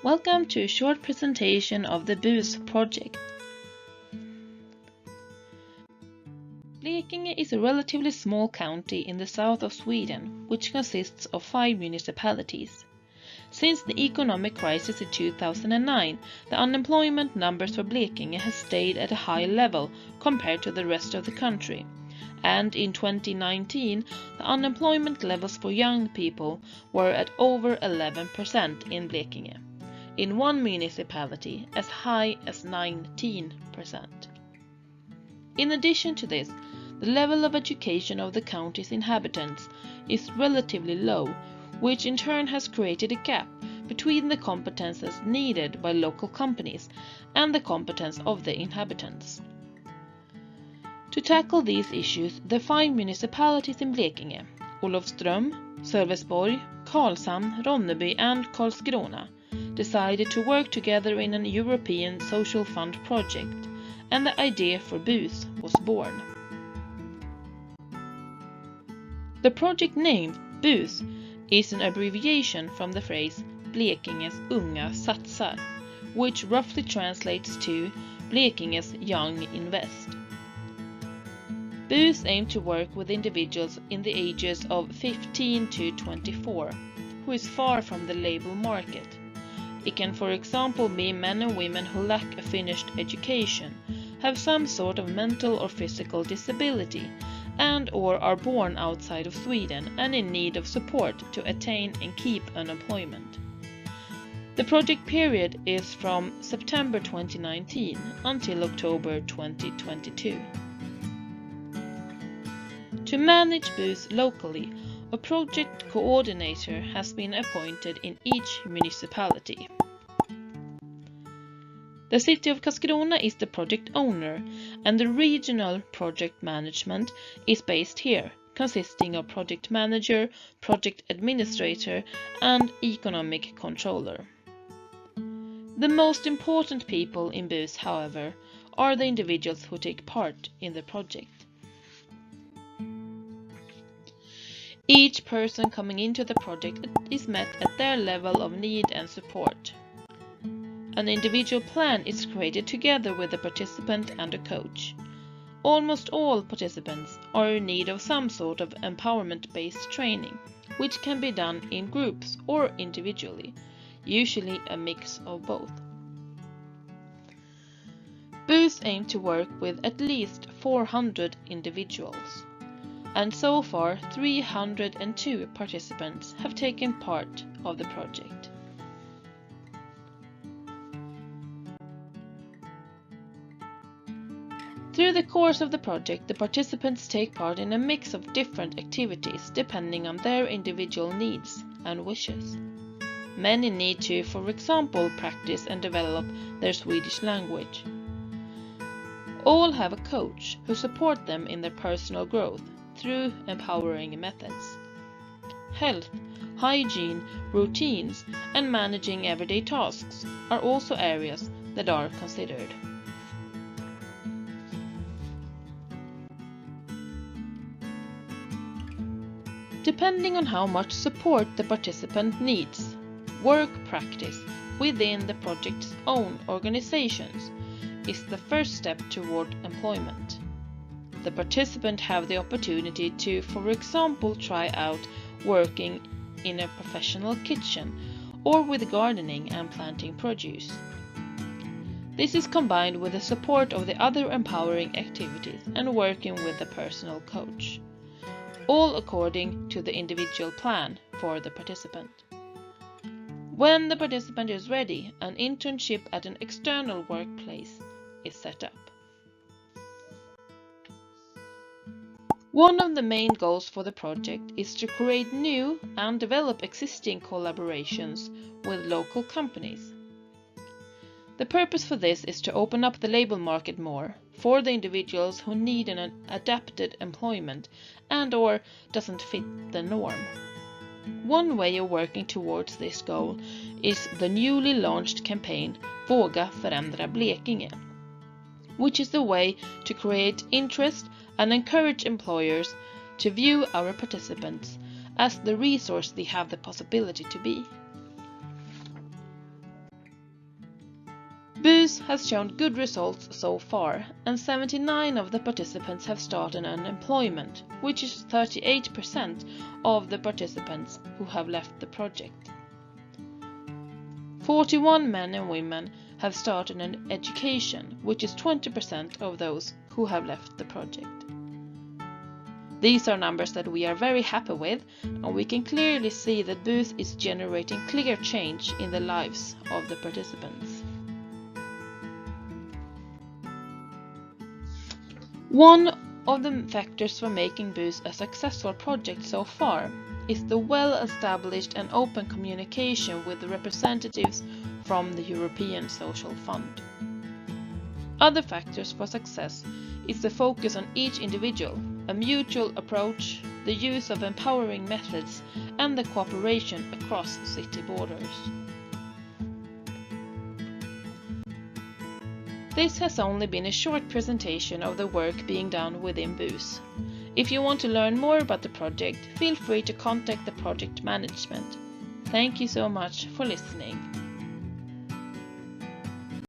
Welcome to a short presentation of the BUS project. Blekinge is a relatively small county in the south of Sweden, which consists of 5 municipalities. Since the economic crisis in 2009, the unemployment numbers for Blekinge has stayed at a high level compared to the rest of the country. And in 2019, the unemployment levels for young people were at over 11% in Blekinge. In one municipality as high as 19%. In addition to this, the level of education of the county's inhabitants is relatively low, which in turn has created a gap between the competences needed by local companies and the competence of the inhabitants. To tackle these issues, the 5 municipalities in Blekinge, Olofström, Sölvesborg, Karlshamn, Ronneby and Karlskrona, decided to work together in an European Social Fund project, and the idea for BUS was born. The project name BUS is an abbreviation from the phrase Blekinges Unga Satsar, which roughly translates to Blekinges Young Invest. BUS aim to work with individuals in the ages of 15 to 24, who is far from the labor market. It can, for example, be men and women who lack a finished education, have some sort of mental or physical disability, and/or are born outside of Sweden and in need of support to attain and keep an employment. The project period is from September 2019 until October 2022. To manage BUS locally, a project coordinator has been appointed in each municipality. The city of Karlskrona is the project owner, and the regional project management is based here, consisting of project manager, project administrator, and economic controller. The most important people in BUS, however, are the individuals who take part in the project. Each person coming into the project is met at their level of need and support. An individual plan is created together with the participant and a coach. Almost all participants are in need of some sort of empowerment-based training, which can be done in groups or individually, usually a mix of both. BUS aim to work with at least 400 individuals. And so far 302 participants have taken part of the project. Through the course of the project, the participants take part in a mix of different activities depending on their individual needs and wishes. Many need to, for example, practice and develop their Swedish language. All have a coach who support them in their personal growth through empowering methods. Health, hygiene, routines, and managing everyday tasks are also areas that are considered. Depending on how much support the participant needs, work practice within the project's own organizations is the first step toward employment. The participant have the opportunity to, for example, try out working in a professional kitchen or with gardening and planting produce. This is combined with the support of the other empowering activities and working with the personal coach, all according to the individual plan for the participant. When the participant is ready, an internship at an external workplace is set up. One of the main goals for the project is to create new and develop existing collaborations with local companies. The purpose for this is to open up the labor market more for the individuals who need an adapted employment and/or doesn't fit the norm. One way of working towards this goal is the newly launched campaign Våga förändra Blekinge, which is the way to create interest and encourage employers to view our participants as the resource they have the possibility to be. BUS has shown good results so far, and 79 of the participants have started an employment, which is 38% of the participants who have left the project. 41 men and women have started an education, which is 20% of those who have left the project. These are numbers that we are very happy with, and we can clearly see that BUS is generating clear change in the lives of the participants. One of the factors for making BUS a successful project so far is the well-established and open communication with the representatives from the European Social Fund. Other factors for success is the focus on each individual, a mutual approach, the use of empowering methods, and the cooperation across city borders. This has only been a short presentation of the work being done within BUS. If you want to learn more about the project, feel free to contact the project management. Thank you so much for listening.